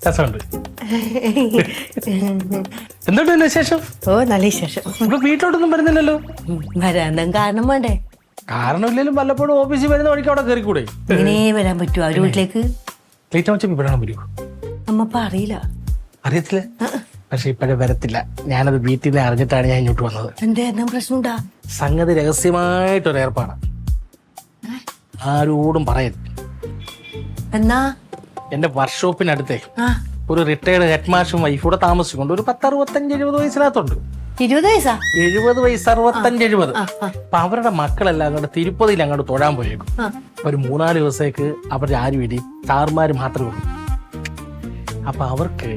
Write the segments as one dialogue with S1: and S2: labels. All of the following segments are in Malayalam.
S1: രസമുണ്ട്. എന്തുണ്ട് പിന്നെ വിശേഷം?
S2: ഓ നല്ല വിശേഷം.
S1: ഇവിടെ വീട്ടിലോട്ടൊന്നും വരുന്നില്ലല്ലോ.
S2: വരാൻ കാരണം വേണ്ടേ?
S1: കാരണമില്ലെങ്കിലും വല്ലപ്പോഴും ഓഫീസിൽ വരുന്ന വഴിക്ക് അവിടെ കയറിക്കൂടെ?
S2: ഇങ്ങനെ വരാൻ പറ്റുമോ അവരുടെ വീട്ടിലേക്ക്?
S1: ക്ലീറ്റോ മച്ചമ്പി വരണം വരുമോ?
S2: അമ്മപ്പ അറിയില്ല.
S1: അറിയത്തില്ല, പക്ഷെ ഇപ്പോഴേ വരത്തില്ല. ഞാനത് വീട്ടിൽ നിന്ന് അറിഞ്ഞിട്ടാണ് ഞാൻ ഇങ്ങോട്ട് വന്നത്.
S2: എന്താ പ്രശ്നമുണ്ടാ?
S1: സംഗതി രഹസ്യമായിട്ടൊരു ഏർപ്പാടാണ്, ആരോടും പറയരുത്.
S2: എന്നാ
S1: എന്റെ വർക്ക്ഷോപ്പിനടുത്തേ ഒരു റിട്ടയർഡ് ഹെഡ് മാഷും വൈഫൂടെ താമസിക്കൊണ്ട് ഒരു 10-65-70 വയസ്സിനകത്തുണ്ട്.
S2: 20 വയസ്സാ?
S1: 70 വയസ്സ്, 65-70. അപ്പൊ അവരുടെ മക്കളെല്ലാം അങ്ങോട്ട് തിരുപ്പതിയിൽ അങ്ങോട്ട് തൊഴാൻ പോയേക്കും. ഒരു 3-4 ദിവസത്തേക്ക് അവരുടെ ആരും ഇടി സാറുമാര് മാത്രമേ ഉള്ളൂ. അപ്പൊ അവർക്ക്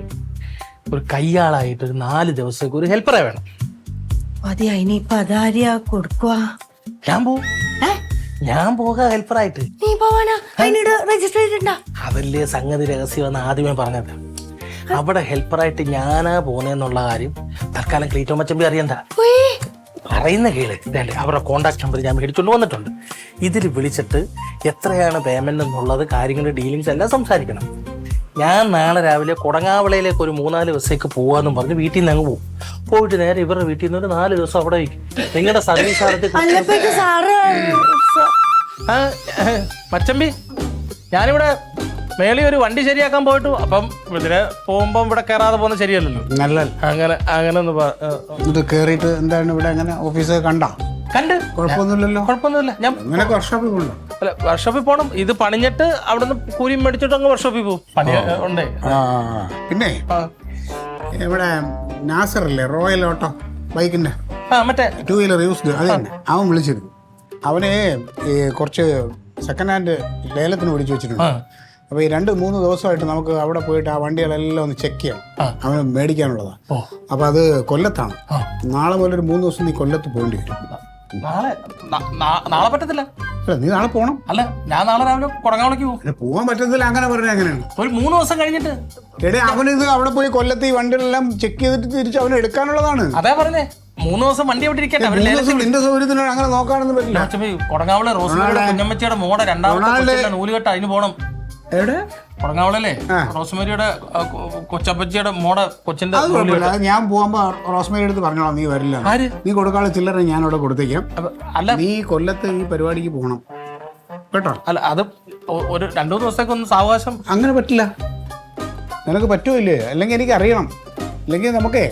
S1: ഒരു കയ്യാളായിട്ട് ഒരു 4 ദിവസത്തേക്ക് ഒരു ഹെൽപ്പറെ വേണം.
S2: അതെ, ഇനിയിപ്പൊ അതാര്യാ കൊടുക്കുക?
S1: ഞാൻ പോകാം ഹെൽപ്പറായിട്ട്.
S2: നീ പോവാനാ? അതിനോട് രജിസ്റ്റർ ചെയ്തിട്ടുണ്ടാ?
S1: അതല്ലേ സംഗതി രഹസ്യമെന്ന് ആദ്യമേ പറഞ്ഞത്. അവിടെ ഹെൽപ്പറായിട്ട് ഞാനാ പോന്നെന്നുള്ള കാര്യം തൽക്കാലം ക്ലീറ്റോ മച്ചമ്പി അറിയണ്ട. പറയുന്ന കേള്, അവരുടെ കോണ്ടാക്ട് നമ്പർ ഞാൻ മേടിച്ചോണ്ട് വന്നിട്ടുണ്ട്. ഇതിൽ വിളിച്ചിട്ട് എത്രയാണ് പേയ്മെന്റ് എന്നുള്ളത് കാര്യങ്ങളുടെ ഡീലിങ്സ് എല്ലാം സംസാരിക്കണം. ഞാൻ നാളെ രാവിലെ കൊടങ്ങാവിളയിലേക്ക് ഒരു 3-4 ദിവസത്തേക്ക് പോവാന്നും പറഞ്ഞ് വീട്ടിൽ നിന്ന് അങ്ങ് പോകും. പോയിട്ട് നേരെ ഇവരുടെ വീട്ടിൽ നിന്ന് ഒരു 4 ദിവസം അവിടെ വയ്ക്കും. നിങ്ങളുടെ സർവീസ് മച്ചമ്പി, ഞാനിവിടെ മേളി ഒരു വണ്ടി ശരിയാക്കാൻ പോയിട്ടു. അപ്പം ഇതിന് പോകുമ്പോ ഇവിടെ കയറാതെ പോകുന്നത് ശരിയല്ലല്ലോ.
S3: നല്ല
S1: അങ്ങനെ
S3: ഇത് കേറിയിട്ട് എന്താണ് ഇവിടെ അങ്ങനെ ഓഫീസ് കണ്ട?
S1: കണ്ട്
S3: കുഴപ്പമൊന്നുമില്ല.
S1: ഞാൻ
S3: വർക്ക്ഷോപ്പിൽ പോകണം.
S1: അല്ല, വർക്ക്ഷോപ്പിൽ പോണം. ഇത് പണിഞ്ഞിട്ട് അവിടുന്ന് കൂലി മേടിച്ചിട്ട് അങ്ങ് വർക്ക്ഷോപ്പിൽ പോകും. പണി ഉണ്ടേ.
S3: പിന്നെ ഇവിടെ നാസർ അല്ലേ, റോയൽ ഓട്ടോ ബൈക്കിന്റെ
S1: മറ്റേ
S3: 2 വീലർ യൂസ്ഡ്, അത് തന്നെ. അവൻ വിളിച്ചിരുന്നു. അവനെ ഈ കുറച്ച് സെക്കൻഡ് ഹാൻഡ് ലേലത്തിന് വിളിച്ചു വെച്ചിട്ടുണ്ട്. അപ്പൊ ഈ 2-3 ദിവസമായിട്ട് നമുക്ക് അവിടെ പോയിട്ട് ആ വണ്ടികളെല്ലാം ഒന്ന് ചെക്ക് ചെയ്യാം. അവന് മേടിക്കാനുള്ളതാണ്. അപ്പൊ അത് കൊല്ലത്താണ്. നാളെ മുതൽ ഒരു 3 ദിവസം നീ കൊല്ലത്ത് പോകേണ്ടി വരും.
S1: നാളെ പറ്റത്തില്ല.
S3: അല്ല, നീ നാളെ പോണം.
S1: അല്ല, ഞാൻ നാളെ രാവിലെ കൊടങ്ങാവിളേക്ക് പോകും.
S3: പോകാൻ പറ്റത്തില്ല അങ്ങനെ പറഞ്ഞ എങ്ങനെയാണ്?
S1: ഒരു 3 ദിവസം കഴിഞ്ഞിട്ട്.
S3: എടേ, അവനിത് അവിടെ പോയി കൊല്ലത്ത് ഈ വണ്ടികളെല്ലാം ചെക്ക് ചെയ്തിട്ട് തിരിച്ച് അവന് എടുക്കാനുള്ളതാണ്.
S1: അതെ പറഞ്ഞേ, 3 ദിവസം വണ്ടി അവിടെ ഇരിക്കട്ടെ.
S3: നിന്റെ സൗകര്യത്തിനാണ്, അങ്ങനെ നോക്കാനൊന്നും പറ്റില്ല.
S1: കൊടങ്ങാവിളെ റോസ്മേരിയുടെ കുഞ്ഞമ്മച്ചിയുടെ മോടെ 2ാമത്തെ നൂലുകെട്ട അതിന് പോണം.
S3: എവിടെ?
S1: കൊടങ്ങാവിളല്ലേ റോസ്മേരിയുടെ കൊച്ചപ്പച്ചിയുടെ മോടെ കൊച്ചിന്റെ.
S3: ഞാൻ പോകുമ്പോ റോസ്മേരി അടുത്ത് പറഞ്ഞോളാം നീ വരില്ല. നീ കൊടുക്കാനുള്ള ചില്ലറ ഞാൻ അവിടെ കൊടുത്തേക്കാം.
S1: അല്ല,
S3: നീ കൊല്ലത്ത് ഈ പരിപാടിക്ക് പോകണം കേട്ടോ.
S1: അല്ല, അത് ഒരു 2-3 ദിവസത്തേക്ക് ഒന്ന് സാവകാശം.
S3: അങ്ങനെ പറ്റില്ല. നിനക്ക് പറ്റൂല്ലേ? അല്ലെങ്കിൽ എനിക്ക് അറിയണം. അല്ലെങ്കിൽ നമുക്കേ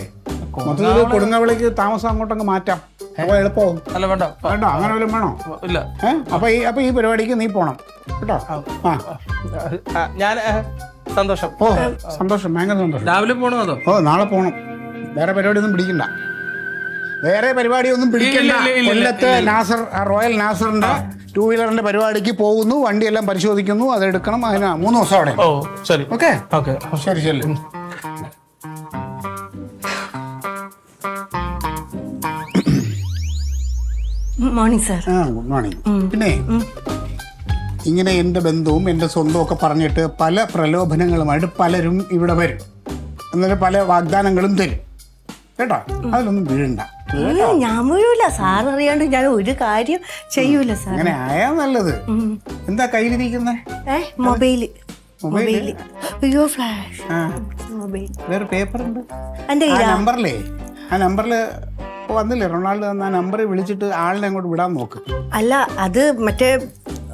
S3: മൊത്തത്തിൽ കൊടുങ്ങാവിളേക്ക് താമസം അങ്ങോട്ടങ്ങ് മാറ്റാം. അപ്പൊ എളുപ്പമാവും.
S1: അല്ല, വേണ്ട
S3: വേണ്ട, അങ്ങനെ വല്ലതും വേണോ?
S1: ഇല്ല.
S3: അപ്പൊ ഈ പരിപാടിക്ക് നീ പോണം കേട്ടോ.
S1: ഞാൻ സന്തോഷം.
S3: ഓ സന്തോഷം, ഭയങ്കര സന്തോഷം.
S1: രാവിലെ പോണോ അതോ?
S3: ഓ നാളെ പോണം. വേറെ പരിപാടിയൊന്നും പിടിക്കണ്ട. കൊല്ലത്ത് നാസർ, റോയൽ നാസറിന്റെ 2 വീലറിന്റെ പരിപാടിക്ക് പോകുന്നു. വണ്ടിയെല്ലാം പരിശോധിക്കുന്നു, അതെടുക്കണം. അതിന് 3 ദിവസം അവിടെ.
S1: ഓ ശരി.
S3: ഓക്കെ. ശരി.
S2: Morning sir.
S3: Good morning. പിന്നെ ഇങ്ങനെ എൻ്റെ ബന്ധുവും എൻ്റെ സ്വന്തവും ഒക്കെ പറഞ്ഞിട്ട് പല പ്രലോഭനങ്ങളുമായിട്ട് പലരും ഇവിടെ വരും. എന്നിട്ട് പല വാഗ്ദാനങ്ങളും തരും കേട്ടോ. അതിലൊന്നും വീഴണ്ട.
S2: ഞാൻ വീഴൂല. സാർ അറിയാണ്ട് ഞാൻ ഒരു കാര്യം ചെയ്യൂല സാർ.
S3: അങ്ങനെ ആയാ നല്ലത്. എന്താ കയ്യിലിരിക്കുന്നത്?
S2: മൊബൈല്. അയ്യോ, ഫ്ലാഷ് മൊബൈൽ.
S3: വേറെ പേപ്പർ ഉണ്ട്. ആ നമ്പറില് വന്നില്ലേ റൊണാൾഡോ എന്ന നമ്പറിൽ വിളിച്ചിട്ട് ആളിനെ അങ്ങോട്ട് വിടാൻ നോക്ക്.
S2: അല്ല, അത് മറ്റേ.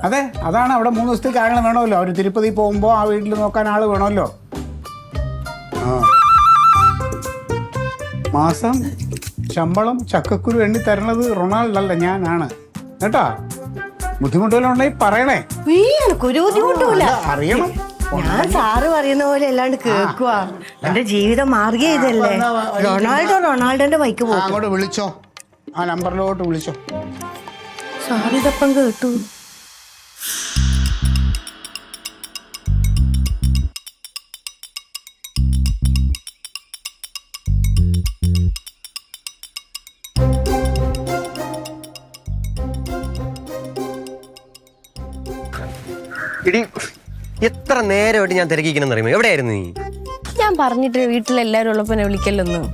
S3: അതെ, അതാണ്. അവിടെ 3 ദിവസത്തേക്ക് ആളെ വേണമല്ലോ. അവർ തിരുപ്പതി പോകുമ്പോൾ ആ വീട്ടിൽ നോക്കാൻ ആള് വേണമല്ലോ. മാസം ശമ്പളം ചക്കക്കുരു എണ്ണി തരണത് റൊണാൾഡോ അല്ല, ഞാനാണ് കേട്ടാ. ബുദ്ധിമുട്ടുകളും ഉണ്ടെങ്കിൽ പറയണേ.
S2: ഒരു ബുദ്ധിമുട്ടുമില്ല.
S3: അറിയണം.
S2: ഞാൻ സാറ് പറയുന്ന പോലെ അല്ലാണ്ട് കേൾക്കുക. എന്റെ ജീവിതം മാർഗം ഇതല്ലേ. റൊണാൾഡോന്റെ ബൈക്ക് പോകും.
S3: അങ്ങോട്ട് വിളിച്ചോ, ആ നമ്പറിലോട്ട് വിളിച്ചോ.
S2: സാറിതപ്പം കേട്ടു.
S4: ഇടി, എത്ര നേരമായിട്ട് ഞാൻ തിരക്കിക്കണെന്ന് അറിയുമോ? എവിടെയായിരുന്നു നീ?
S5: ഞാൻ പറഞ്ഞിട്ട് വീട്ടിലെല്ലാരും ഉള്ളപ്പോ വിളിക്കല്ലൊന്നും.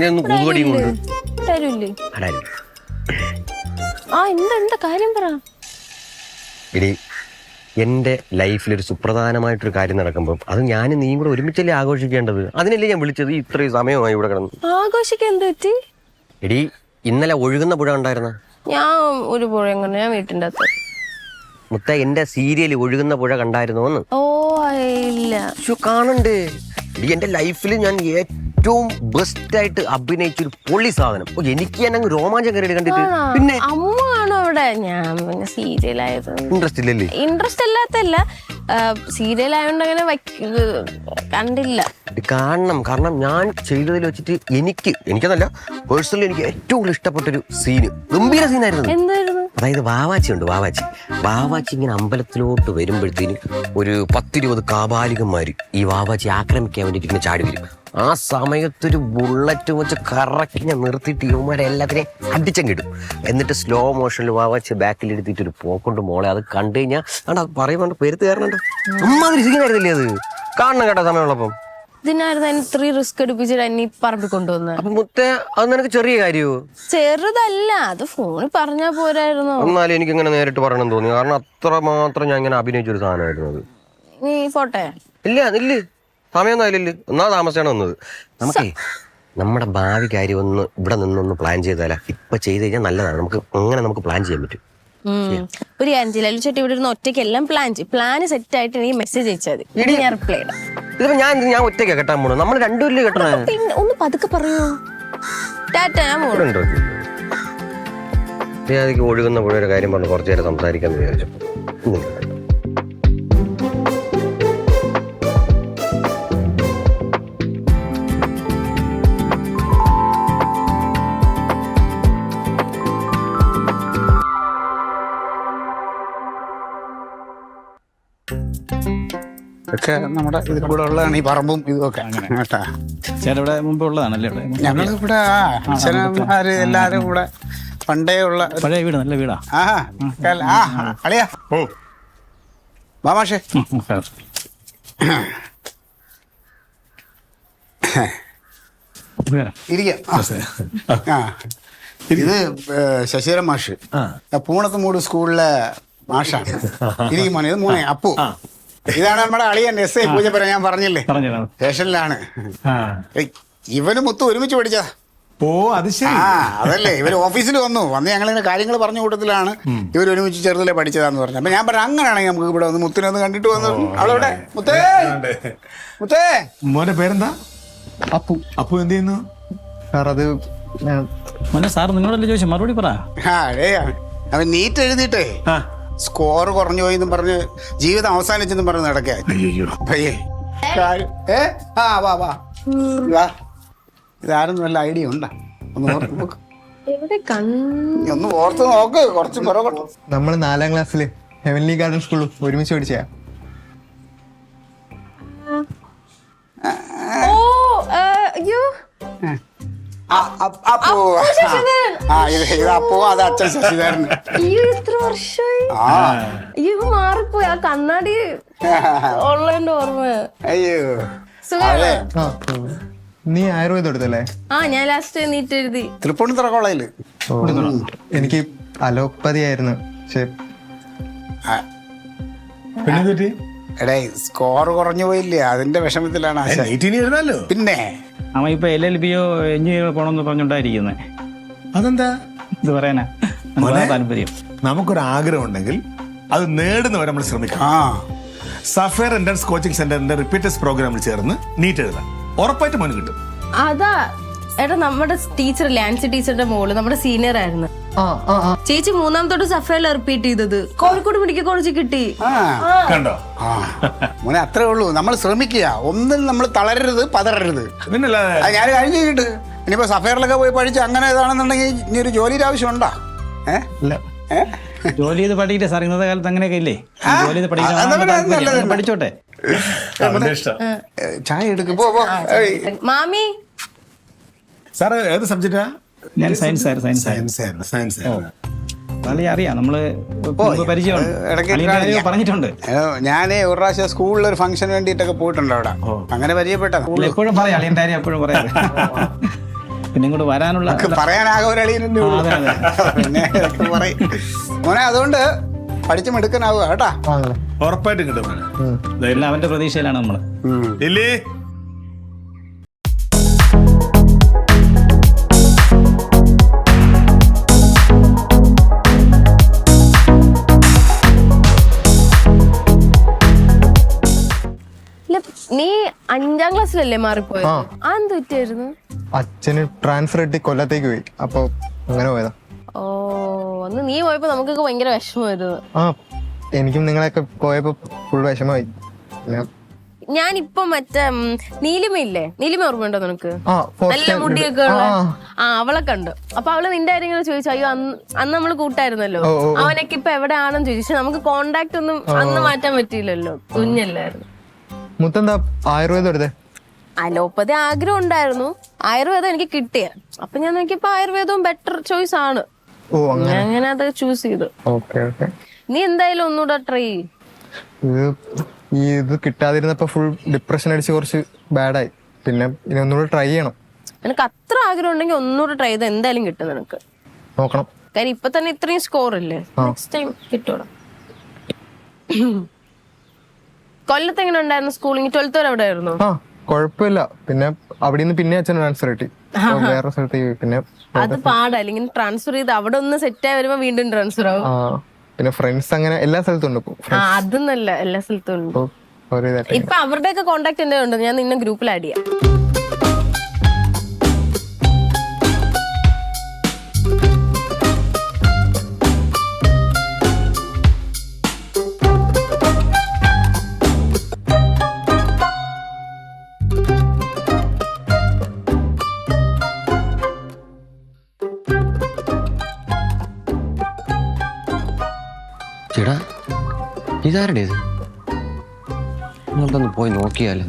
S4: എന്താ കാര്യം പറ. ഇടി, എൻ്റെ ലൈഫിലൊരു സുപ്രധാനമായിട്ടൊരു കാര്യം നടക്കുമ്പോൾ അത് ഞാനും നീയും കൂടെ ഒരുമിച്ചല്ലേ ആഘോഷിക്കേണ്ടത്. അതിനല്ലേ ഞാൻ വിളിച്ചത്. ഇത്രയും സമയമായി ഇവിടെ കിടന്നു.
S5: ആഘോഷിക്കാൻ എന്ത് പറ്റി?
S4: എടി ഇന്നലെ ഒഴുകുന്ന പുഴ ഉണ്ടായിരുന്ന
S5: ഞാൻ ഒരു പുഴ എങ്ങനെ ഞാൻ വീട്ടിൻ്റെ അകത്ത്.
S4: മുത്ത എൻ്റെ സീരിയൽ ഒഴുകുന്ന പുഴ കണ്ടായിരുന്നോന്ന്?
S5: ഓ ഇല്ല.
S4: കാണണ്ടേ എടി, എൻ്റെ ലൈഫിൽ ഞാൻ ഏറ്റവും ബെസ്റ്റ് ആയിട്ട് അഭിനയിച്ചൊരു പൊള്ളി സാധനം. എനിക്ക് തന്നെ അങ്ങ് രോമാഞ്ചം കയറി കണ്ടിട്ട്. പിന്നെ
S5: അമ്മ കാണും അവിടെ. ഞാൻ പിന്നെ സീരിയലായത്
S4: ഇൻട്രസ്റ്റ് ഇല്ലല്ലേ?
S5: ഇൻട്രസ്റ്റ് അല്ലാത്തല്ല, സീരിയൽ ആയതുകൊണ്ട് അങ്ങനെ കണ്ടില്ല.
S4: ഇത് കാണണം. കാരണം ഞാൻ ചെയ്തതിൽ വെച്ചിട്ട് എനിക്കതല്ല പേഴ്സണലി എനിക്ക് ഏറ്റവും കൂടുതൽ ഇഷ്ടപ്പെട്ടൊരു സീന്, ഗംഭീര സീനായിരുന്നു.
S5: എന്തായിരുന്നു?
S4: അതായത് വാവാച്ചി ഇങ്ങനെ അമ്പലത്തിലോട്ട് വരുമ്പോഴത്തേന് ഒരു 10-20 കാബാലികന്മാര് ഈ വാവാച്ചി ആക്രമിക്കാൻ വേണ്ടിയിട്ട് ഇങ്ങനെ ചാടി വരും. ആ സമയത്തൊരു ബുള്ളറ്റ് വെച്ച് കറക്കി ഞാൻ നിർത്തിയിട്ട് ഇവന്മാരെ എല്ലാത്തിനെയും അടിച്ചങ്ങിടും. എന്നിട്ട് സ്ലോ മോഷനിൽ വാവാച്ചി ബാക്കിലെടുത്തിട്ട് ഒരു പോക്കൊണ്ട് മോളെ അത് കണ്ടു കഴിഞ്ഞാൽ പറയുമ്പോൾ പേരുത്ത് കയറണുണ്ട്. അമ്മാതിരി സീനായിരുന്നില്ലേ അത്? കാണണം കേട്ടോ സമയമുള്ളപ്പം.
S5: ഇതിനായിരുന്നു അതിന് ഇത്രയും റിസ്ക് എടുപ്പിച്ചിട്ട് എന്നെ പറമ്പി കൊണ്ടുവന്നത്.
S4: അപ്പൊ മുത്തേ അത് നിനക്ക് ചെറിയ കാര്യമോ?
S5: ചെറുതല്ല, അത് ഫോണിൽ പറഞ്ഞാ പോരായിരുന്നു.
S4: എന്നാലും എനിക്ക് ഇങ്ങനെ നേരിട്ട് പറയണം തോന്നി. കാരണം അത്രമാത്രം ഞാൻ ഇങ്ങനെ അഭിനയിച്ചൊരു സാധനമായിരുന്നു അത്.
S5: നീ പോട്ടെ.
S4: ഇല്ല സമയമൊന്നും അതിലില്ല. ഒന്നാ താമസിച്ചാണ് വന്നത്. നമുക്കേ നമ്മുടെ ഭാവി കാര്യം ഒന്ന് ഇവിടെ നിന്നൊന്ന് പ്ലാൻ ചെയ്താലാ. ഇപ്പൊ ചെയ്ത് കഴിഞ്ഞാൽ നല്ലതാണ്. നമുക്ക് പ്ലാൻ ചെയ്യാൻ പറ്റും.
S5: ഒരു അഞ്ചിലു ചേട്ടി ഇവിടെ ഇരുന്ന് ഒറ്റയ്ക്ക് എല്ലാം പ്ലാൻ സെറ്റ് ആയിട്ട് എനിക്ക് മെസ്സേജ് അയച്ചാൽ മതി. ഞാൻ റിപ്ലൈ ഇടാം.
S4: ഇതിപ്പോ ഞാൻ ഒറ്റയ്ക്കാ കെട്ടാൻ പോണു. നമ്മൾ രണ്ടുപേരില് കെട്ടണേ.
S5: പിന്നെ ഒന്ന് പതുക്കെ പറയൂ. ടാറ്റ, ഞാൻ പോണു.
S4: ഞാൻ ഒഴുകുന്ന പുഴയുടെ കാര്യം പറഞ്ഞു കുറച്ചു നേരം സംസാരിക്കാന്ന് വിചാരിച്ചു.
S3: ഒക്കെ നമ്മുടെ ഇതിൽ കൂടെ ഉള്ളതാണ് ഈ പറമ്പും ഇതൊക്കെ. കേട്ടാ
S6: ചേട്ടാ ഇവിടെ മുമ്പ് ഉള്ളതാണല്ലേ ഇവിടെ?
S3: ഞങ്ങളിവിടെ അച്ഛനമ്മമാര് എല്ലാരും കൂടെ പണ്ടേ ഉള്ള
S6: പഴയ വീട്, നല്ല വീടാ.
S3: അളിയാ ഓ മാമാഷേ ഇരിക്കാം. ഇത് ശശിധരൻ മാഷ്, പൂണത്തുമൂട് സ്കൂളിലെ മാഷാണ്. ഇരിക്കും മോനെ. ഇത് മോനെ അപ്പു. ഇതാണ് നമ്മുടെ അളിയൻ SI പൂജപ്പുര. ഞാൻ പറഞ്ഞില്ലേ സ്റ്റേഷനിലാണ്. ഇവന് മുത്ത് ഒരുമിച്ച് പഠിച്ചതാ.
S6: ഓ അത് ശരി.
S3: അതല്ലേ ഇവര് ഓഫീസിൽ വന്ന് ഞങ്ങളിങ്ങനെ കാര്യങ്ങൾ പറഞ്ഞ കൂട്ടത്തിലാണ് ഇവർ ഒരുമിച്ച് ചെറുതിലെ പഠിച്ചതാന്ന് പറഞ്ഞു. അപ്പൊ ഞാൻ പറഞ്ഞു അങ്ങനെയാണെങ്കിൽ നമുക്ക് ഇവിടെ വന്ന് മുത്തിനെ ഒന്ന് കണ്ടിട്ട് വന്നു. അവളവിടെ മുത്തേ.
S7: മോന്റെ പേരെന്താ?
S6: അപ്പു.
S7: അപ്പു എന്ത് ചെയ്യുന്നു?
S6: സാർ അത് മോനെ സാർ നിങ്ങളല്ലേ ചോദിച്ചു, മറുപടി പറ.
S3: അവൻ നീറ്റ് എഴുതിയിട്ടേ സ്കോർ കുറഞ്ഞു പോയി എന്നും പറഞ്ഞ് ജീവിതം അവസാനിച്ചെന്നും പറഞ്ഞ് നടക്കുക. ഇതാരും വല്ല ഐഡിയ ഉണ്ടാ? ഒന്ന് ഓർത്ത് നോക്ക്. കുറച്ച് കുറവ്.
S8: നമ്മള് 4ാം ക്ലാസ്സില് ഹെവൻലി ഗാർഡൻ സ്കൂളിൽ ഒരുമിച്ച് പഠിച്ച.
S3: അത് അച്ഛൻ ശശിധരൻ.
S5: എത്ര വർഷമായി മാറിപ്പോയി. ആ കണ്ണാടി ഉള്ളതിന്റെ ഓർമ്മ.
S3: അയ്യോ
S8: നീ ആയുർവേദം എടുത്തല്ലേ?
S5: ഞാൻ ലാസ്റ്റ് നീറ്റ് എഴുതി
S3: തൃപ്പൂണിത്തുറ കോളേജില്.
S8: എനിക്ക് അലോപ്പതി ആയിരുന്നു.
S3: എടേ സ്കോർ കുറഞ്ഞു പോയില്ലേ, അതിന്റെ വിഷമത്തിലാണ്. പിന്നെ
S6: അവൻ ഇപ്പൊ LLBയോ എഞ്ചിനീയർ പോണമെന്ന് പറഞ്ഞോണ്ടായിരിക്കുന്നേ.
S7: അതെന്താ?
S6: ഇത് പറയാനാ താല്പര്യം.
S7: നമുക്കൊരു ആഗ്രഹം ഉണ്ടെങ്കിൽ അത് നേടുന്നവരെ നമ്മൾ ശ്രമിക്കണം. സഫയർ എൻട്രൻസ് കോച്ചിങ് സെന്ററിന്റെ റിപ്പീറ്റേഴ്സ് പ്രോഗ്രാമിൽ ചേർന്ന് നീറ്റ് എഴുതാം. ഉറപ്പായിട്ട് മോന് കിട്ടും.
S5: അതാ ഏട്ടാ, നമ്മുടെ ടീച്ചർ ലാൻസി ടീച്ചറിന്റെ മോള് നമ്മുടെ സീനിയർ ആയിരുന്നു. ചേച്ചി 3ാമത്തോട്ട് സഫയറിൽ റിപ്പീറ്റ് ചെയ്തത്. കോഴിക്കോട് മെഡിക്കൽ കോളേജിൽ കിട്ടി.
S7: കണ്ടോ
S3: മോനെ? അത്രേ ഉള്ളൂ. നമ്മൾ ശ്രമിക്കുക. ഒന്നും നമ്മൾ തളരരുത്, പതറരുത്.
S7: പിന്നല്ലാതെ
S3: ഞാൻ കഴിഞ്ഞ് കിട്ട്. ഇനിയിപ്പോ സഫയറിലൊക്കെ പോയി പഠിച്ച് അങ്ങനെ ഏതാണെന്നുണ്ടെങ്കിൽ ഇനി ഒരു ജോലിയുടെ ആവശ്യം ഉണ്ടാ?
S6: ജോലി ചെയ്ത് പഠിക്കട്ടെ സാർ. ഇന്നത്തെ കാലത്ത് അങ്ങനെയൊക്കെ ഇല്ലേ? ജോലി ചെയ്ത് പഠിക്കണം, പഠിച്ചോട്ടെ.
S3: ചായ എടുക്കും.
S5: മാമി
S7: സാറ് ഏത് സബ്ജക്റ്റാ?
S6: ഞാൻ സയൻസ് ആയിരുന്നു.
S7: സയൻസ്
S6: അറിയാം, നമ്മള് പരിചയമുണ്ട്, പറഞ്ഞിട്ടുണ്ട്.
S3: ഞാനേ ഒരു പ്രാവശ്യം സ്കൂളിൽ ഒരു ഫംഗ്ഷൻ വേണ്ടിയിട്ടൊക്കെ പോയിട്ടുണ്ട് അവിടെ. അങ്ങനെ പരിചയപ്പെട്ട.
S6: എപ്പോഴും പറയാം അളിയൻ്റെ കാര്യം, എപ്പോഴും പറയാം. പിന്നെ ഇങ്ങോട്ട് വരാനുള്ള
S3: പറയാനാകെ ഒരു അളിയനെ ഉള്ളൂ. പിന്നെ പറയും മോനെ. അതുകൊണ്ട് പഠിച്ചു മെടുക്കാനാവുക കേട്ടാ.
S7: ഉറപ്പായിട്ടും കിട്ടും മോനെ.
S6: എല്ലാം അവന്റെ പ്രതീക്ഷയിലാണ് നമ്മള്.
S7: ലില്ലി
S5: നീ 5ാം ക്ലാസ്സിലല്ലേ മാറിപ്പോയത്? ആ എന്ത് പറ്റിയായിരുന്നു?
S8: അച്ഛന് ട്രാൻസ്ഫർ കിട്ടി കൊല്ലത്തേക്ക് പോയി, അപ്പൊ അങ്ങനെ പോയതാ.
S5: ഓ, അന്ന് നീ പോയപ്പോ നമുക്കൊക്കെ ഭയങ്കര വിഷമമായിരുന്നു.
S8: ആ, എനിക്കും നിങ്ങളെയൊക്കെ പോയപ്പോ ഫുൾ വിഷമമായി. പിന്നെ
S5: ഞാനിപ്പൊ മറ്റേ നീലിമയില്ലേ, നീലിമ ഓർമ്മയുണ്ടോ നിനക്ക്?
S8: ആ,
S5: നല്ല മുടിയൊക്കെ ഉള്ള അവളെ കണ്ടു. അപ്പൊ അവള് നിന്റെ കാര്യങ്ങൾ ചോദിച്ചു. അയ്യോ അന്ന് നമ്മള് കൂട്ടായിരുന്നല്ലോ, അവനൊക്കെ ഇപ്പൊ എവിടെയാണെന്ന് ചോദിച്ചു. പക്ഷെ നമുക്ക് കോണ്ടാക്ട് ഒന്നും അന്ന് മാറ്റാൻ പറ്റിയില്ലല്ലോ, കുഞ്ഞല്ലായിരുന്നു.
S8: മുത്തെന്താ ആയുർവേദം എടുത്തേ?
S5: അലോപ്പതി ആഗ്രഹം ഉണ്ടായിരുന്നു, ആയുർവേദം എനിക്ക് കിട്ടിയ. അപ്പൊ ഞാൻ നോക്കിയപ്പോ ആയുർവേദവും ബെറ്റർ ചോയ്സ് ആണ്.
S8: ഓ, അങ്ങനെ.
S5: ഞാൻ അങ്ങനെ അത് ചൂസ് ചെയ്തു.
S8: Okay okay.
S5: നീ എന്തായാലും ഒന്നുകൂടെ ട്രൈ ചെയ്യും.
S8: ഇത് കിട്ടാതിരുന്നപ്പോ ഫുൾ ഡിപ്രഷൻ അടിച്ച് കുറച്ച് ബാഡായി. പിന്നെ ഇനി ഒന്നുകൂടെ ട്രൈ ചെയ്യണം.
S5: നിനക്ക് അത്ര ആഗ്രഹം ഉണ്ടെങ്കിൽ ഒന്നുകൂടെ ട്രൈ ചെയ്ത് എന്തായാലും കിട്ടും നിനക്ക്.
S8: നോക്കണം.
S5: കാര്യം ഇപ്പൊ തന്നെ ഇത്രയും സ്കോർ ഇല്ലേ, നെക്സ്റ്റ് ടൈം കിട്ടൂടാ. കൊല്ലത്ത് എങ്ങനെ ഉണ്ടായിരുന്നു സ്കൂളിങ്? 12th വരെ എവിടെ ആയിരുന്നു?
S8: ആ, കുഴപ്പമില്ല. പിന്നെ അവിടെ നിന്ന് പിന്നെ അച്ഛൻ ട്രാൻസ്ഫർ കിട്ടി വേറെ സ്ഥലത്തേക്ക്. പിന്നെ
S5: അത് പാടാ, അല്ലെങ്കിൽ ട്രാൻസ്ഫർ ചെയ്ത് അവിടെ ഒന്ന് സെറ്റ് ആയി വരുമ്പോ വീണ്ടും ട്രാൻസ്ഫർ ആവും.
S8: പിന്നെ ഫ്രണ്ട്സ് അങ്ങനെ എല്ലാ സ്ഥലത്തും ഉണ്ട്.
S5: അതൊന്നല്ല, എല്ലാ സ്ഥലത്തും ഉണ്ട്. ഇപ്പൊ അവരുടെയൊക്കെ കോണ്ടാക്ട് എന്റെ ഉണ്ട്, ഞാൻ നിന്നെ ഗ്രൂപ്പിൽ ആഡ് ചെയ്യാം.
S4: ചേട്ടാ, ഇതാരുടെ ഇത്? നിങ്ങൾക്കൊന്ന് പോയി നോക്കിയാലോ?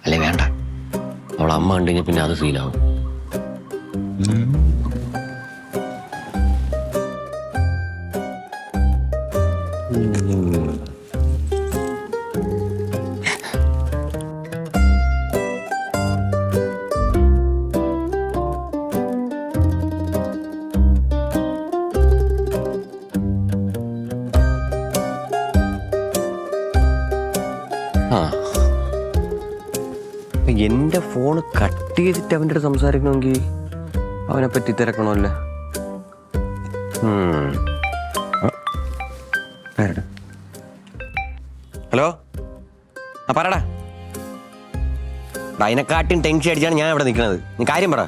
S4: അല്ലേ വേണ്ട, അവളെ അമ്മ കണ്ടു കഴിഞ്ഞാൽ പിന്നെ അത് സീനാവും. എന്റെ ഫോണ് കട്ട് ചെയ്തിട്ട് അവൻ്റെ അടുത്ത് സംസാരിക്കണമെങ്കിൽ അവനെ പറ്റി തിരക്കണമല്ലേ. ഹലോ, ആ പറടാ. അതിനെക്കാട്ടും ടെൻഷൻ അടിച്ചാണ് ഞാൻ ഇവിടെ നിൽക്കുന്നത്. നീ കാര്യം പറ.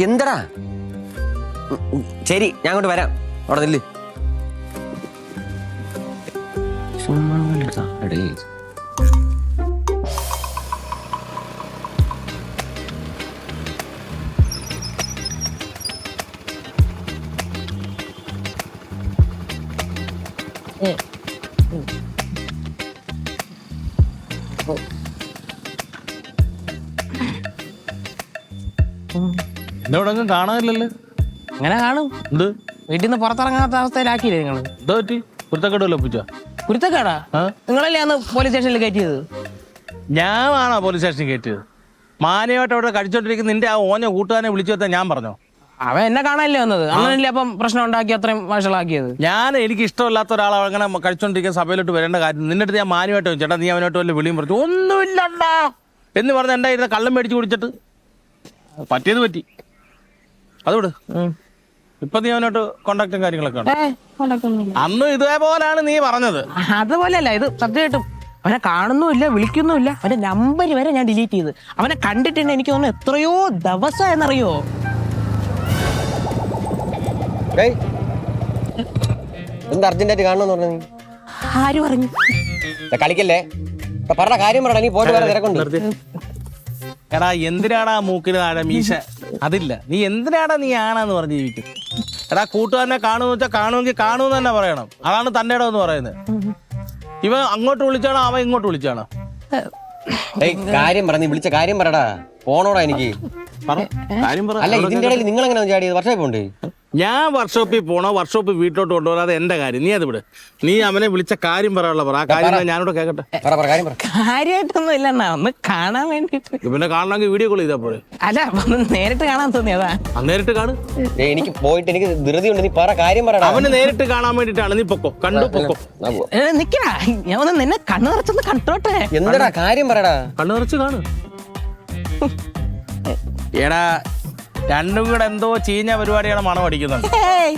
S4: എന്തടാ? ശരി, ഞാൻ അങ്ങോട്ട് വരാം. അവിടെ നില്ല്.
S1: ഇവിടെ ഒന്നും കാണാനില്ലല്ലോ.
S9: അങ്ങനെ കാണും.
S1: എന്ത്
S9: വീട്ടിൽ നിന്ന് പുറത്തിറങ്ങാത്ത അവസ്ഥയിലാക്കിയില്ലേ നിങ്ങള്?
S1: എന്താ പറ്റി? കുരുത്തക്കേട് ഒപ്പിച്ച?
S9: കുരുത്തക്കേടാ? നിങ്ങളല്ലേ അന്ന് പോലീസ് സ്റ്റേഷനിൽ കയറ്റിയത്?
S1: ഞാനാണോ പോലീസ് സ്റ്റേഷനിൽ കയറ്റിയത്? മാന്യമായിട്ട് അവിടെ കഴിച്ചോണ്ടിരിക്കുന്ന നിന്റെ ആ ഓഞ്ഞ കൂട്ടുകാരനെ വിളിച്ചു വെത്താൻ ഞാൻ പറഞ്ഞോ?
S9: അവൻ എന്നെ കാണാനല്ലേ വന്നത്? അങ്ങനല്ലേ അപ്പം പ്രശ്നം ഉണ്ടാക്കി അത്രയും വഷളാക്കിയത്?
S1: എനിക്ക് ഇഷ്ടമില്ലാത്ത ഒരാൾ അങ്ങനെ കഴിച്ചോണ്ടിരിക്കുന്ന സഭയിലോട്ട് വരേണ്ട കാര്യം നിന്റെ അടുത്ത് ഞാൻ മാന്യമായിട്ട് ചേട്ടാ നീ അവനോട്ട് വല്ല വിളിയും പറഞ്ഞു ഒന്നുമില്ലണ്ടാ എന്ന് പറഞ്ഞ് എൻ്റെ ഇരുന്ന് കള്ളം മേടിച്ച് കുടിച്ചിട്ട് പറ്റിയത് പറ്റി. അതുകൊണ്ട് ഇപ്പൊ നീ അവനോട്ട് കോണ്ടാക്ടും കാര്യങ്ങളൊക്കെ ഉണ്ട്. അന്ന് ഇതേപോലാണ് നീ പറഞ്ഞത്.
S9: അതുപോലെയല്ല ഇത്. സത്യമായിട്ടും അവനെ കാണുന്നുമില്ല, വിളിക്കുന്നുമില്ല. അവന്റെ നമ്പർ വരെ ഞാൻ ഡിലീറ്റ് ചെയ്ത്. അവനെ കണ്ടിട്ടുണ്ട് എനിക്ക് തോന്നുന്നു എത്രയോ ദിവസം എന്നറിയോ.
S4: എന്താ അർജന്റായിട്ട് കാണണമെന്ന് പറഞ്ഞു? നീ
S9: ആര് പറഞ്ഞു?
S4: കളിക്കല്ലേ, പറഞ്ഞ കാര്യം പറയണ. നീ പോയിട്ട് വേറെ തിരക്കുണ്ട്.
S1: എടാ എന്തിനാടാ മൂക്കിന് താഴെ മീശ? അതില്ല. നീ എന്തിനാടാ നീ ആണെന്ന് പറഞ്ഞ് ജീവിക്കും? എടാ കൂട്ടുകാരനെ കാണുമെന്ന് വെച്ചാൽ കാണുമെങ്കിൽ കാണുമെന്ന് തന്നെ പറയണം. അതാണ് തന്റെ ഇടം എന്ന് പറയുന്നത്. ഇവൻ അങ്ങോട്ട് വിളിച്ചാണോ അവൻ ഇങ്ങോട്ട് വിളിച്ചാണോ?
S4: കാര്യം പറ, നീ വിളിച്ച കാര്യം പറടാ. പോണോടാ എനിക്ക്.
S1: കാര്യം പറ.
S4: അല്ല, ഇതിന്റെ ഇടയിൽ നിങ്ങൾ എങ്ങനെ ചാടിയത്? വർഷമായി പോണ്ടേ?
S1: ഞാൻ വർക്ക്ഷോപ്പിൽ പോണോ വർക്ക്ഷോപ്പിൽ വീട്ടിലോട്ട് കൊണ്ടുപോകാം, അത് എന്റെ കാര്യം. നീ അത് വിട്. നീ അവനെ വിളിച്ച കാര്യം പറയാനുള്ള പറ. ആ കാര്യം ഞാനിവിടെ കേൾക്കട്ടെ.
S9: കാര്യമായിട്ടൊന്നും ഇല്ലെന്നാ, ഒന്ന് കാണാൻ വേണ്ടിട്ട്.
S1: പിന്നെ കാണണമെങ്കിൽ വീഡിയോ കോൾ ചെയ്താൽ പോലെ.
S9: അല്ല, ഒന്ന് നേരിട്ട് കാണാൻ തോന്നിയതാ.
S1: നേരിട്ട് കാണും.
S4: എനിക്ക് പോയിട്ട് എനിക്ക് ധൃതി ഉണ്ട്. നീ പറ, കാര്യം പറയടാ.
S1: അവന് നേരിട്ട് കാണാൻ വേണ്ടിട്ടാണ്. നീ പൊക്കോ, കണ്ടു പൊക്കോ.
S9: നിക്കടാ, ഞാൻ ഒന്ന് നിന്നെ കണ്ണു നിറച്ചൊന്ന് കണ്ടോട്ടെ.
S4: എന്താടാ കാര്യം പറയടാ.
S1: കണ്ണു നിറച്ച് കാണും. എടാ, രണ്ടും കൂടെ എന്തോ ചീഞ്ഞ പരിപാടിയാണ് മണം അടിക്കുന്നുണ്ട്.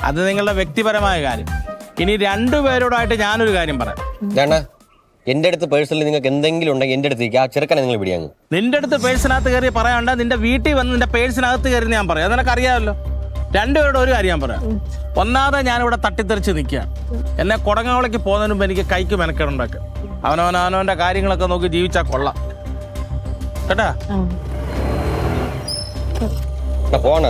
S1: അത് നിങ്ങളുടെ വ്യക്തിപരമായ കാര്യം. ഇനി രണ്ടുപേരോടായിട്ട് ഞാനൊരു കാര്യം പറയാം.
S4: എന്റെ അടുത്ത് പേഴ്സണലി നിങ്ങൾക്ക് എന്തെങ്കിലും ഉണ്ടെങ്കിൽ എന്റെ അടുത്തേക്ക് ആ ചെറുക്കനെ നിങ്ങൾ പിടിയാങ്ങ്.
S1: നിന്റെ അടുത്ത് പേഴ്സിനകത്ത് കയറി പറയാണ്ട, നിന്റെ വീട്ടിൽ വന്ന് നിന്റെ പേഴ്സിനകത്ത് കയറി ഞാൻ പറയാം. അത് നിനക്കറിയാമല്ലോ. രണ്ടുപേരോട് ഒരു കാര്യം ഞാൻ പറയാം. ഒന്നാമതെ ഞാനിവിടെ തട്ടിത്തെറിച്ച് നിൽക്കുകയാണ്. എന്നെ കൊടങ്ങാവളയ്ക്ക് പോകുന്നതിന് മുമ്പ് എനിക്ക് കൈക്ക് മെനക്കേടുണ്ടാക്കുക. അവനവൻ്റെ കാര്യങ്ങളൊക്കെ നോക്കി ജീവിച്ചാൽ കൊള്ളാം കേട്ടാ.
S4: പോണ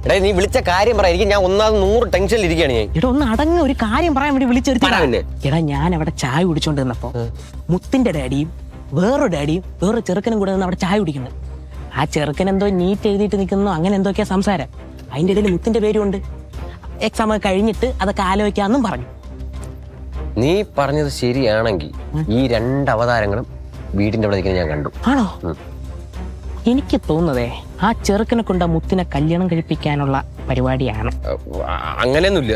S4: എടാ, നീ വിളിച്ച കാര്യം പറ. എനിക്ക് ഞാൻ 100 ടെൻഷനിൽ ഇരിക്കുകയാണ് ഞാൻ.
S9: എടാ, ഒന്ന് അടങ്ങ്, ഒരു കാര്യം പറയാൻ വേണ്ടി വിളിച്ചെടുത്താ. എടാ, ഞാൻ അവിടെ ചായ കുടിച്ചോണ്ട് നിന്നപ്പോ മുത്തിന്റെ ഡാഡിയും വേറൊരു ചെറുക്കനും കൂടെ നിന്ന് അവിടെ ചായ കുടിക്കുന്നത്. ആ ചെറുക്കൻ എന്തോ നീറ്റ് എഴുതിയിട്ട് നിൽക്കുന്നോ അങ്ങനെ എന്തൊക്കെയാ സംസാരം. അതിന്റെ ഇടയിൽ മുത്തിന്റെ പേരുണ്ട്. എക്സാം ഒക്കെ കഴിഞ്ഞിട്ട് അതൊക്കെ ആലോചിക്കാന്നും പറഞ്ഞു.
S4: നീ പറഞ്ഞത് ശരിയാണെങ്കിൽ ഈ 2 അവതാരങ്ങളും വീടിന്റെ അവിടെ നിൽക്കുന്നത് ഞാൻ കണ്ടു.
S9: ആണോ? എനിക്ക് തോന്നുന്നതേ ആ ചെറുക്കനെ കൊണ്ട് ആ മുത്തിനെ കല്യാണം കഴിപ്പിക്കാനുള്ള പരിപാടിയാണ്.
S4: അങ്ങനെയൊന്നുമില്ല,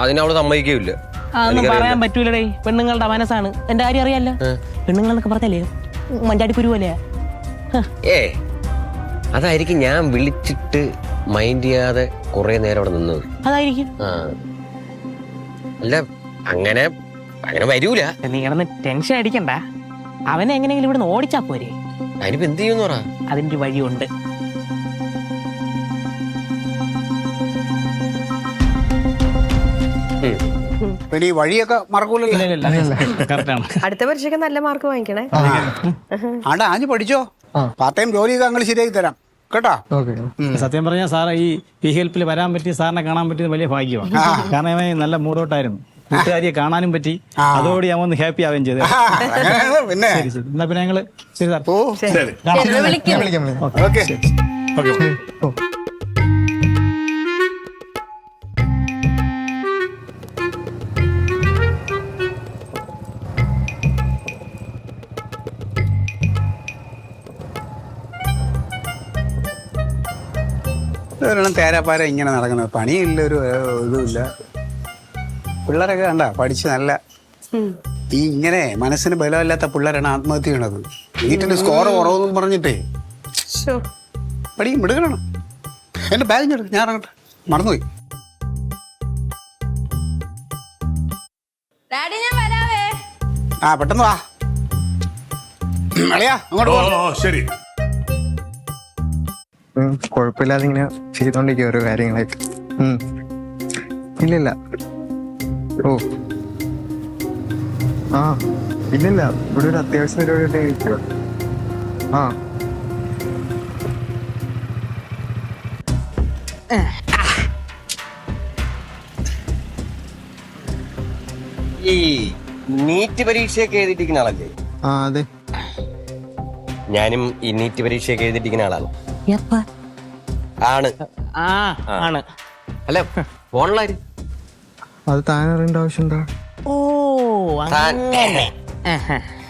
S4: അതിനവള് സമ്മതിക്കില്ല.
S9: അതൊന്നും പറയാൻ പറ്റൂലടേ. പെണ്ണുങ്ങളുടെ മനസ്സാണ്. എന്റെ കാര്യം അറിയാലോ. പെണ്ണുങ്ങളെന്നൊക്കെ പറഞ്ഞല്ലേ മഞ്ചാടി കുരുവല്ലേ.
S4: അതായിരിക്കും ഞാൻ വിളിച്ചിട്ട് മൈൻഡ് ചെയ്യാതെ കുറെ നേരം അവിടെ നിന്നത്.
S9: അതായിരിക്കും.
S4: അല്ല, അങ്ങനെ വരൂല.
S9: നീ കിടന്ന് ടെൻഷൻ അടിക്കണ്ട. അവനെ എങ്ങനെയെങ്കിലും ഇവിടെ നിന്ന് ഓടിച്ചാ പോരെ.
S4: അതിനിപ്പോ എന്ത് ചെയ്യുമെന്ന് പറ.
S9: അതിന്റെ വഴിയുണ്ട്.
S3: ഈ വഴിയൊക്കെ മറക്കൂലല്ലോ.
S6: കറക്റ്റാണ്.
S2: അടുത്ത പരീക്ഷയ്ക്ക് നല്ല മാർക്ക് വാങ്ങിക്കണേ.
S3: ആണ്ടാ, ആഞ്ഞ് പഠിച്ചോ. പാർട്ട് ടൈം ജോലിയൊക്കെ ഞങ്ങൾ ശരിയാക്കി തരാം കേട്ടോ.
S6: സത്യം പറഞ്ഞാൽ സാർ ഈ ഹെൽപ്പിൽ വരാൻ പറ്റി, സാറിനെ കാണാൻ പറ്റിയത് വലിയ ഭാഗ്യമാണ്. കാരണം അവൻ നല്ല മൂഡോട്ടായിരുന്നു. കൂട്ടുകാരിയെ കാണാനും പറ്റി. അതോടെ ഞാൻ ഒന്ന് ഹാപ്പി ആവുകയും ചെയ്തു.
S3: പിന്നെ
S6: ശരി ശരി, എന്നാ പിന്നെ ഞങ്ങള് ശരി സാർ.
S7: ശരി.
S3: ഓക്കെ. തേരാപ്പാര ഇങ്ങനെ നടക്കുന്നത്. പണിയില്ല, ഒരു ഇതുമില്ല. പിള്ളേരൊക്കെ കണ്ട പഠിച്ച് നല്ല ഈ ഇങ്ങനെ മനസ്സിന് ബലമില്ലാത്ത പിള്ളേരാണ് ആത്മഹത്യ ചെയ്യണത്. വീട്ടിൽ സ്കോർ കുറവെന്നും പറഞ്ഞിട്ടേ പഠിക്കും മിടുക്കണം. എന്റെ ബാഗ് ഞാൻ ഇറങ്ങട്ടെ, മറന്നുപോയി. ആ പെട്ടെന്ന് വാ അളിയാ, അങ്ങോട്ട് പോ.
S7: ശരി.
S8: കുഴപ്പമില്ലാതെ ഇങ്ങനെ ചെയ്തോണ്ടിരിക്കുക ഓരോ കാര്യങ്ങളായിട്ട്. ഇല്ലില്ല. ഓ ആ ഇല്ലില്ല, ഇവിടെ ഒരു അത്യാവശ്യ പരിപാടിയായിട്ട് ഇരിക്കുക. ആ
S4: ഈ നീറ്റ് പരീക്ഷയൊക്കെ എഴുതിയിരിക്കുന്ന ആളല്ലേ?
S8: ആ അതെ,
S4: ഞാനും ഈ നീറ്റ് പരീക്ഷയൊക്കെ എഴുതിയിരിക്കുന്ന ആളാണ്. ആണ്.
S9: ആണ്.
S4: അല്ല, ഫോണിലാര്?
S8: അത് താൻ അറിയേണ്ട ആവശ്യം എന്താ?
S9: ഓ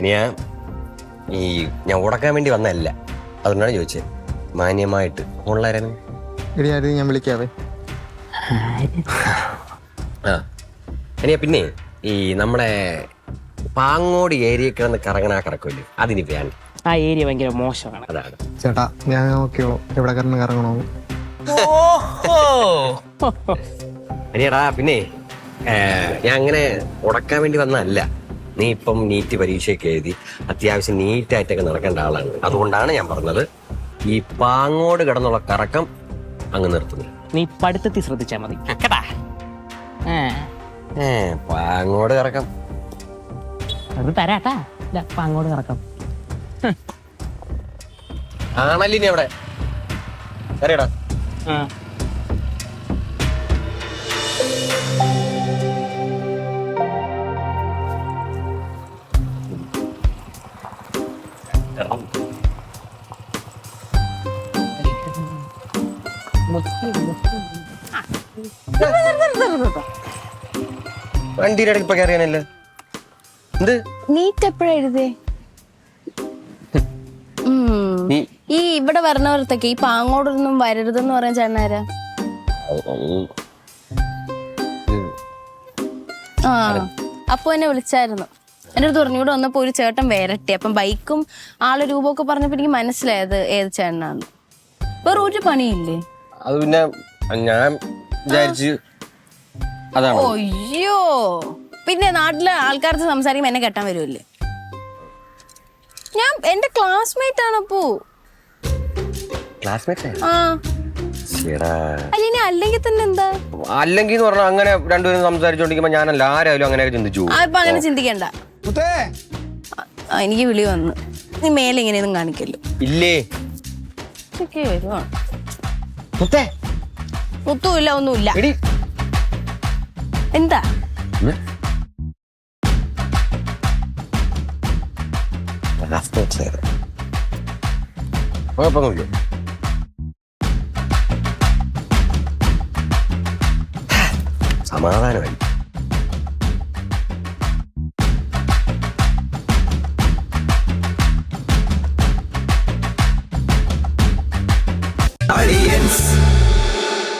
S4: ഞാൻ ഉടക്കാൻ വേണ്ടി വന്നതല്ല, അതുകൊണ്ടാണ് ചോദിച്ചത്. മാന്യമായിട്ട് ഫോണിലാരാണ്?
S8: ഇനി ആരും ഞാൻ വിളിക്കാവേ.
S4: ആ ഇനിയാ പിന്നെ ഈ നമ്മുടെ പാങ്ങോട് ഏരിയ കിടന്ന് കറങ്ങണമില്ലേ, അതിന് വേണ്ട.
S9: ആ ഏരിയ ഭയങ്കര മോശമാണ്.
S4: അതാണ്.
S8: ചേട്ടാ, ഞാൻ നോക്കിയോ എവിടെ കിടന്ന് കറങ്ങണോ.
S4: അനിയടാ, പിന്നെ ഞാൻ അങ്ങനെ ഉടക്കാൻ വേണ്ടി വന്നതല്ല. നീ ഇപ്പം നീറ്റ് പരീക്ഷയൊക്കെ എഴുതി അത്യാവശ്യം നീറ്റായിട്ടൊക്കെ നടക്കേണ്ട ആളാണ്. അതുകൊണ്ടാണ് ഞാൻ പറഞ്ഞത് ഈ പാങ്ങോട് കിടന്നുള്ള കറക്കം അങ്ങ് നിർത്തുന്നു.
S9: നീ പഠിത്തത്തിൽ ശ്രദ്ധിച്ചാ മതി കേട്ടാ.
S4: പാങ്ങോട് കറക്കം
S9: അത് തരാട്ടാ. അങ്ങോട്ട് കറക്കം
S4: ആണല്ലിനി അവിടെ അറിയടാ. വണ്ടിയുടെ ഇടയിൽ ഇപ്പൊ കയറിയാനല്ലേ എന്ത്
S5: നീറ്റ് എപ്പോഴാ എഴുതേ?
S4: നീ
S5: ഈ ഇവിടെ വരണവർക്കൊക്കെ ഈ പാങ്ങോടൊന്നും വരരുതെന്ന് പറയാൻ ചേട്ടനാരാ? ആ അപ്പൊ എന്നെ വിളിച്ചായിരുന്നു. എൻ്റെ അടുത്ത് പറഞ്ഞു ഇവിടെ വന്നപ്പോ ഒരു ചേട്ടൻ വരട്ടെ, അപ്പം ബൈക്കും ആള് രൂപമൊക്കെ പറഞ്ഞപ്പോ എനിക്ക് മനസ്സിലായത് ഏത് ചേട്ടനാന്ന്. വേറെ ഒരു പണിയില്ലേ?
S4: അത് പിന്നെ ഞാൻ വിചാരിച്ചു അതാണ്.
S5: അയ്യോ, പിന്നെ നാട്ടിലെ ആൾക്കാർക്ക് സംസാരിക്കുമ്പോ എന്നെ കെട്ടാൻ വരുമല്ലേ? ഞാൻ എന്റെ ക്ലാസ്മേറ്റ് ആണ് അപ്പോ.
S4: ക്ലാസ്മേറ്റ്
S5: ആ അല്ലെ അല്ലെങ്കിൽ തന്നെ എന്താ?
S4: അല്ലെങ്കിൽ എന്ന് പറഞ്ഞാൽ അങ്ങനെ രണ്ടുപേരും സംസാരിച്ചോണ്ടിരിക്കുമ്പോ ഞാനല്ല ആരായാലും അങ്ങനെയൊക്കെ ചിന്തിച്ചു.
S5: ഇപ്പൊ അങ്ങനെ ചിന്തിക്കണ്ട. എനിക്ക് വിളി വന്നു. നീ മേലെ ഇങ്ങനെയൊന്നും കാണിക്കല്ലോ.
S4: ഇല്ലേ
S5: വരുവാണ്. മുത്തുമില്ല ഒന്നുമില്ല. എന്താ
S4: കുഴപ്പമൊന്നുമില്ല. സമാധാനമായി.